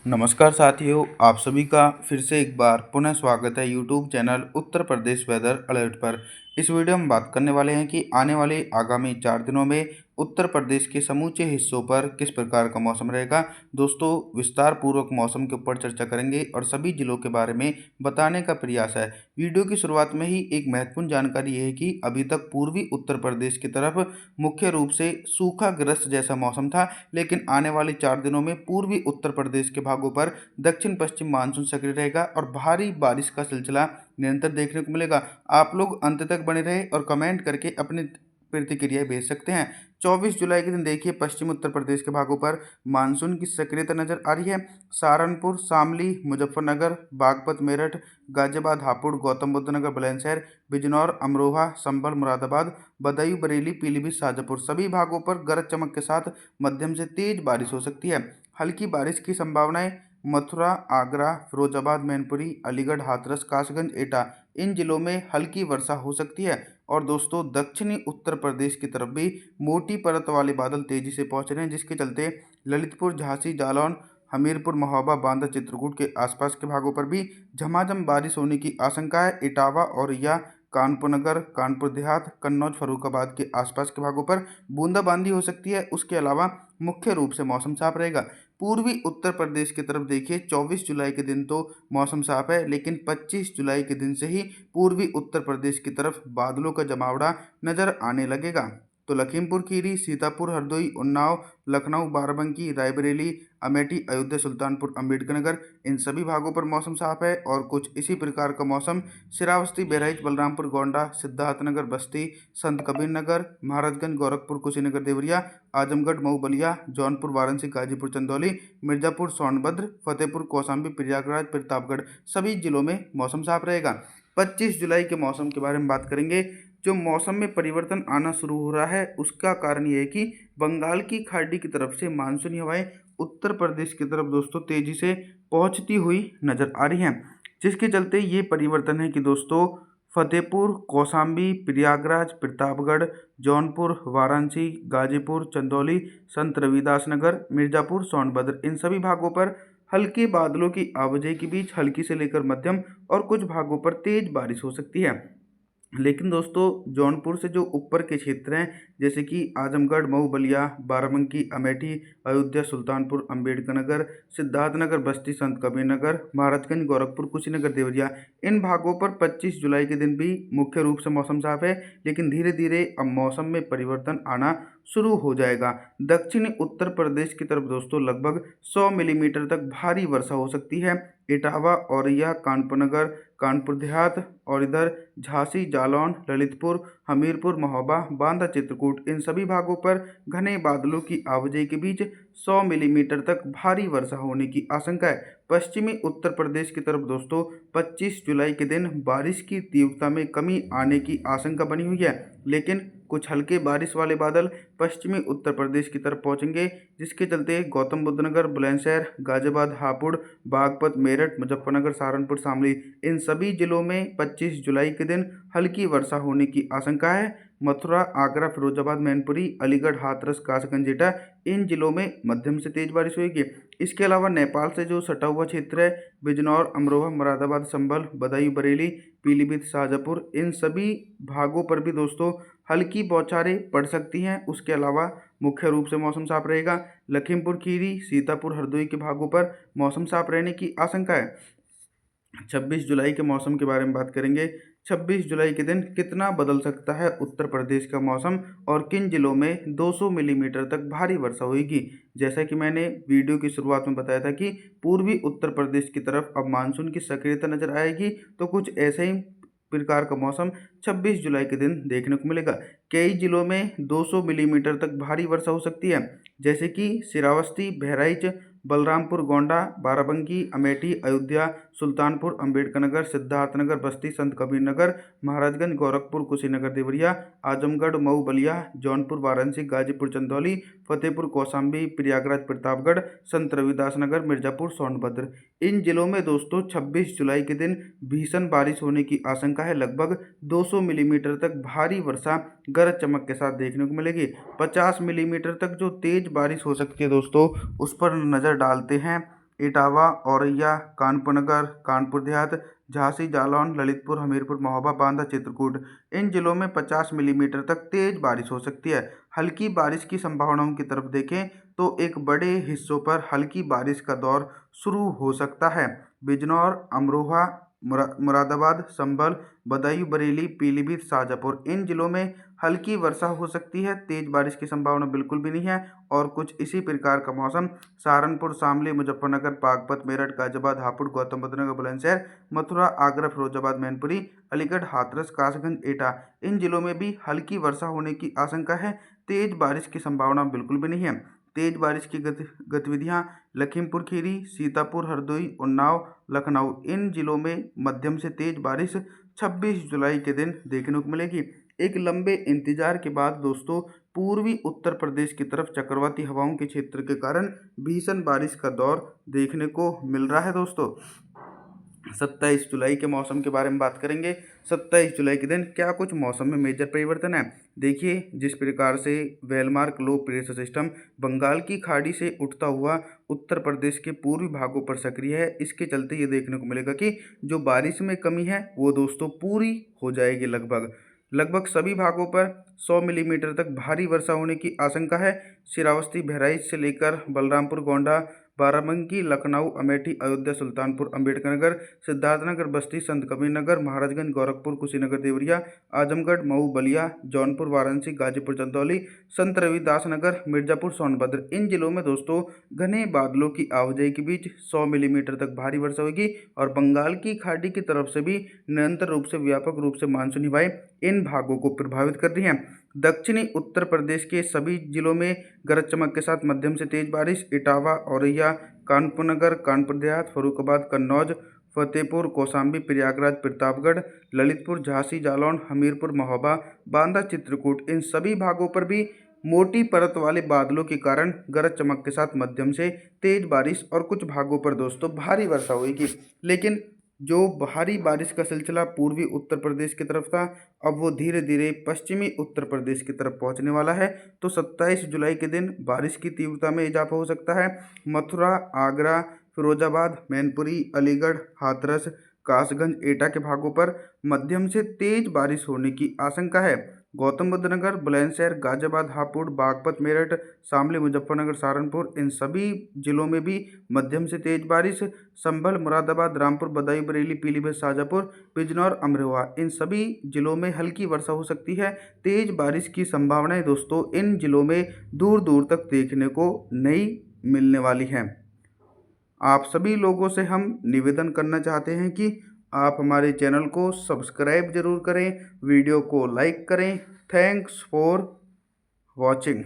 नमस्कार साथियों, आप सभी का फिर से एक बार पुनः स्वागत है YouTube channel Uttar Pradesh weather alert पर। इस वीडियो में बात करने वाले हैं कि आने वाले आगामी 4 दिनों में उत्तर प्रदेश के समूचे हिस्सों पर किस प्रकार का मौसम रहेगा। दोस्तों, विस्तार पूर्वक मौसम के ऊपर चर्चा करेंगे और सभी जिलों के बारे में बताने का प्रयास है। वीडियो की शुरुआत में ही एक महत्वपूर्ण जानकारी ये है कि अभी तक पूर्वी उत्तर प्रदेश की तरफ मुख्य रूप से सूखाग्रस्त जैसा मौसम था, लेकिन आने वाले 4 दिनों में पूर्वी उत्तर प्रदेश के भागों पर दक्षिण पश्चिम मानसून सक्रिय रहेगा और भारी बारिश का सिलसिला निरंतर देखने को मिलेगा। आप लोग अंत तक बने रहे और कमेंट करके अपनी प्रतिक्रिया भेज सकते हैं। 24 जुलाई के दिन देखिए, पश्चिम उत्तर प्रदेश के भागों पर मानसून की सक्रियता नजर आ रही है। सहारनपुर, शामली, मुजफ्फरनगर, बागपत, मेरठ, गाजियाबाद, हापुड़, गौतम बुद्ध नगर, बुलंदशहर, बिजनौर, अमरोहा, संभल, मुरादाबाद, बदायूं, बरेली, पीलीभीत, शाजापुर सभी भागों पर गरज चमक के साथ मध्यम से तेज बारिश हो सकती है। हल्की बारिश की संभावनाएं मथुरा, आगरा, फिरोजाबाद, मैनपुरी, अलीगढ़, हाथरस, कासगंज, एटा इन जिलों में हल्की वर्षा हो सकती है। और दोस्तों, दक्षिणी उत्तर प्रदेश की तरफ भी मोटी परत वाले बादल तेजी से पहुंच रहे हैं, जिसके चलते ललितपुर, झांसी, जालौन, हमीरपुर, महोबा, बांदा, चित्रकूट के आसपास के भागों पर भी झमाझम बारिश होने की आशंका है। इटावा, औरैया, कानपुर नगर, कानपुर देहात, कन्नौज, फर्रुखाबाद के आसपास के भागों पर बूंदाबांदी हो सकती है। उसके अलावा मुख्य रूप से मौसम साफ रहेगा। पूर्वी उत्तर प्रदेश की तरफ देखिए, 24 जुलाई के दिन तो मौसम साफ है, लेकिन 25 जुलाई के दिन से ही पूर्वी उत्तर प्रदेश की तरफ बादलों का जमावड़ा नजर आने लगेगा। तो लखीमपुर खीरी, सीतापुर, हरदोई, उन्नाव, लखनऊ, बाराबंकी, रायबरेली, अमेठी, अयोध्या, सुल्तानपुर, अम्बेडकर नगर इन सभी भागों पर मौसम साफ है। और कुछ इसी प्रकार का मौसम श्रावस्ती, बहराइच, बलरामपुर, गोंडा, सिद्धार्थनगर, बस्ती, संत कबीर नगर, महाराजगंज, गोरखपुर, कुशीनगर, देवरिया, आजमगढ़, मऊ, बलिया, जौनपुर, वाराणसी, गाजीपुर, चंदौली, मिर्जापुर, सोनभद्र, फतेहपुर, कौशाम्बी, प्रयागराज, प्रतापगढ़ सभी जिलों में मौसम साफ रहेगा। 25 जुलाई के मौसम के बारे में बात करेंगे। जो मौसम में परिवर्तन आना शुरू हो रहा है, उसका कारण ये है कि बंगाल की खाड़ी की तरफ से मानसूनी हवाएं उत्तर प्रदेश की तरफ दोस्तों तेजी से पहुंचती हुई नजर आ रही हैं, जिसके चलते ये परिवर्तन है कि दोस्तों फतेहपुर, कौशाम्बी, प्रयागराज, प्रतापगढ़, जौनपुर, वाराणसी, गाजीपुर, चंदौली, संत रविदास नगर, मिर्जापुर, सोनभद्र इन सभी भागों पर हल्के बादलों की आवाजाही के बीच हल्की से लेकर मध्यम और कुछ भागों पर तेज बारिश हो सकती है। लेकिन दोस्तों, जौनपुर से जो ऊपर के क्षेत्र हैं, जैसे कि आजमगढ़, मऊ, बलिया, बाराबंकी, अमेठी, अयोध्या, सुल्तानपुर, अम्बेडकर नगर, सिद्धार्थनगर, बस्ती, संत कबीर नगर, महाराजगंज, गोरखपुर, कुशीनगर, देवरिया इन भागों पर 25 जुलाई के दिन भी मुख्य रूप से मौसम साफ है, लेकिन धीरे धीरे अब मौसम में परिवर्तन आना शुरू हो जाएगा। दक्षिणी उत्तर प्रदेश की तरफ दोस्तों लगभग 100 मिलीमीटर तक भारी वर्षा हो सकती है। इटावा, औरैया, कानपुर नगर, कानपुर देहात और इधर झांसी, जालौन, ललितपुर, हमीरपुर, महोबा, बांदा, चित्रकूट इन सभी भागों पर घने बादलों की आवाजाही के बीच 100 मिलीमीटर तक भारी वर्षा होने की आशंका है। पश्चिमी उत्तर प्रदेश की तरफ दोस्तों 25 जुलाई के दिन बारिश की तीव्रता में कमी आने की आशंका बनी हुई है, लेकिन कुछ हल्के बारिश वाले बादल पश्चिमी उत्तर प्रदेश की तरफ पहुंचेंगे, जिसके चलते गौतम बुद्ध नगर, बुलंदशहर, गाजियाबाद, हापुड़, बागपत, मेरठ, मुजफ्फरनगर, सहारनपुर, शामली इन सभी जिलों में 25 जुलाई के दिन हल्की वर्षा होने की आशंका है। मथुरा, आगरा, फिरोजाबाद, मैनपुरी, अलीगढ़, हाथरस, कासगंज, एटा इन जिलों में मध्यम से तेज बारिश होगी। इसके अलावा नेपाल से जो सटा हुआ क्षेत्र है, बिजनौर, अमरोहा, मुरादाबाद, संभल, बदायूं, बरेली, पीलीभीत, शाजापुर इन सभी भागों पर भी दोस्तों हल्की बौछारें पड़ सकती हैं। उसके अलावा मुख्य रूप से मौसम साफ रहेगा। लखीमपुर खीरी, सीतापुर, हरदोई के भागों पर मौसम साफ रहने की आशंका है। 26 जुलाई के मौसम के बारे में बात करेंगे। 26 जुलाई के दिन कितना बदल सकता है उत्तर प्रदेश का मौसम और किन जिलों में 200 मिलीमीटर तक भारी वर्षा होगी। जैसा कि मैंने वीडियो की शुरुआत में बताया था कि पूर्वी उत्तर प्रदेश की तरफ अब मानसून की सक्रियता नजर आएगी, तो कुछ ऐसे ही प्रकार का मौसम 26 जुलाई के दिन देखने को मिलेगा। कई जिलों में 200 मिलीमीटर तक भारी वर्षा हो सकती है, जैसे कि श्रावस्ती, बहराइच, बलरामपुर, गोंडा, बाराबंकी, अमेठी, अयोध्या, सुल्तानपुर, अम्बेडकर नगर, सिद्धार्थनगर, बस्ती, संत कबीर नगर, महाराजगंज, गोरखपुर, कुशीनगर, देवरिया, आजमगढ़, मऊ, बलिया, जौनपुर, वाराणसी, गाजीपुर, चंदौली, फतेहपुर, कौशाम्बी, प्रयागराज, प्रतापगढ़, संत रविदास नगर, मिर्जापुर, सोनभद्र इन जिलों में दोस्तों 26 जुलाई के दिन भीषण बारिश होने की आशंका है। लगभग 200 मिलीमीटर तक भारी वर्षा गरज चमक के साथ देखने को मिलेगी। 50 मिलीमीटर तक जो तेज बारिश हो सकती है दोस्तों, उस पर नज़र डालते हैं। इटावा, औरैया, कानपुर नगर, कानपुर देहात, झांसी, जालौन, ललितपुर, हमीरपुर, महोबा, बांदा, चित्रकूट, इन जिलों में 50 मिलीमीटर तक तेज बारिश हो सकती है। हल्की बारिश की संभावनाओं की तरफ देखें तो एक बड़े हिस्सों पर हल्की बारिश का दौर शुरू हो सकता है। बिजनौर, अमरोहा, मुरादाबाद, संभल, बदायूं, बरेली, पीलीभीत, शाजापुर, इन जिलों में हल्की वर्षा हो सकती है। तेज बारिश की संभावना बिल्कुल भी नहीं है। और कुछ इसी प्रकार का मौसम सहारनपुर, शामली, मुजफ्फरनगर, बागपत, मेरठ, गाजियाबाद, हापुड़, गौतम बुद्ध नगर, बुलंदशहर, मथुरा, आगरा, फिरोजाबाद, मैनपुरी, अलीगढ़, हाथरस, कासगंज, एटा, इन जिलों में भी हल्की वर्षा होने की आशंका है। तेज बारिश की संभावना बिल्कुल भी नहीं है। तेज बारिश की गतिविधियां लखीमपुर खीरी, सीतापुर, हरदोई, उन्नाव, लखनऊ, इन जिलों में मध्यम से तेज बारिश 26 जुलाई के दिन देखने को मिलेगी। एक लंबे इंतजार के बाद दोस्तों पूर्वी उत्तर प्रदेश की तरफ चक्रवाती हवाओं के क्षेत्र के कारण भीषण बारिश का दौर देखने को मिल रहा है दोस्तों। 27 जुलाई के मौसम के बारे में बात करेंगे। 27 जुलाई के दिन क्या कुछ मौसम में मेजर परिवर्तन है। देखिए, जिस प्रकार से well marked low pressure system Bengal की खाड़ी से उठता हुआ उत्तर प्रदेश के पूर्वी भागों पर सक्रिय है, इसके चलते ये देखने को मिलेगा कि जो बारिश में कमी है वो दोस्तों पूरी हो जाएगी। लगभग सभी भागों पर 100 मिलीमीटर तक भारी वर्षा होने की आशंका है। श्रावस्ती, बहराइच से लेकर बलरामपुर, गोंडा, बाराबंकी, लखनऊ, अमेठी, अयोध्या, सुल्तानपुर, अम्बेडकर नगर, सिद्धार्थनगर, बस्ती, संत कबीर नगर, महाराजगंज, गोरखपुर, कुशीनगर, देवरिया, आजमगढ़, मऊ, बलिया, जौनपुर, वाराणसी, गाजीपुर, चंदौली, संत रविदास नगर, मिर्जापुर, सोनभद्र, इन जिलों में दोस्तों घने बादलों की आवाजाही के बीच 100 मिलीमीटर तक भारी वर्षा होगी। और बंगाल की खाड़ी की तरफ से भी निरंतर रूप से व्यापक रूप से मानसूनी हवाएं इन भागों को प्रभावित कर रही हैं। दक्षिणी उत्तर प्रदेश के सभी जिलों में गरज चमक के साथ मध्यम से तेज बारिश। इटावा, औरैया, कानपुर नगर, कानपुर देहात, फर्रुखाबाद, कन्नौज, फतेहपुर, कौशाम्बी, प्रयागराज, प्रतापगढ़, ललितपुर, झांसी, जालौन, हमीरपुर, महोबा, बांदा, चित्रकूट, इन सभी भागों पर भी मोटी परत वाले बादलों के कारण गरज चमक के साथ मध्यम से तेज बारिश और कुछ भागों पर दोस्तों भारी वर्षा होगी। लेकिन जो भारी बारिश का सिलसिला पूर्वी उत्तर प्रदेश की तरफ था, अब वो धीरे धीरे पश्चिमी उत्तर प्रदेश की तरफ पहुंचने वाला है। तो 27 जुलाई के दिन बारिश की तीव्रता में इजाफा हो सकता है। मथुरा, आगरा, फिरोजाबाद, मैनपुरी, अलीगढ़, हाथरस, कासगंज, एटा के भागों पर मध्यम से तेज बारिश होने की आशंका है। गौतम बुद्ध नगर, बुलंदशहर, गाजियाबाद, हापुड़, बागपत, मेरठ, शामली, मुजफ्फरनगर, सहारनपुर, इन सभी जिलों में भी मध्यम से तेज बारिश। संभल, मुरादाबाद, रामपुर, बदायूं, बरेली, पीलीभीत, शाजापुर, बिजनौर, अमरोहा, इन सभी जिलों में हल्की वर्षा हो सकती है। तेज बारिश की संभावनाएं दोस्तों इन जिलों में दूर दूर तक देखने को नहीं मिलने वाली हैं। आप सभी लोगों से हम निवेदन करना चाहते हैं कि आप हमारे चैनल को सब्सक्राइब जरूर करें, वीडियो को लाइक करें। Thanks for watching.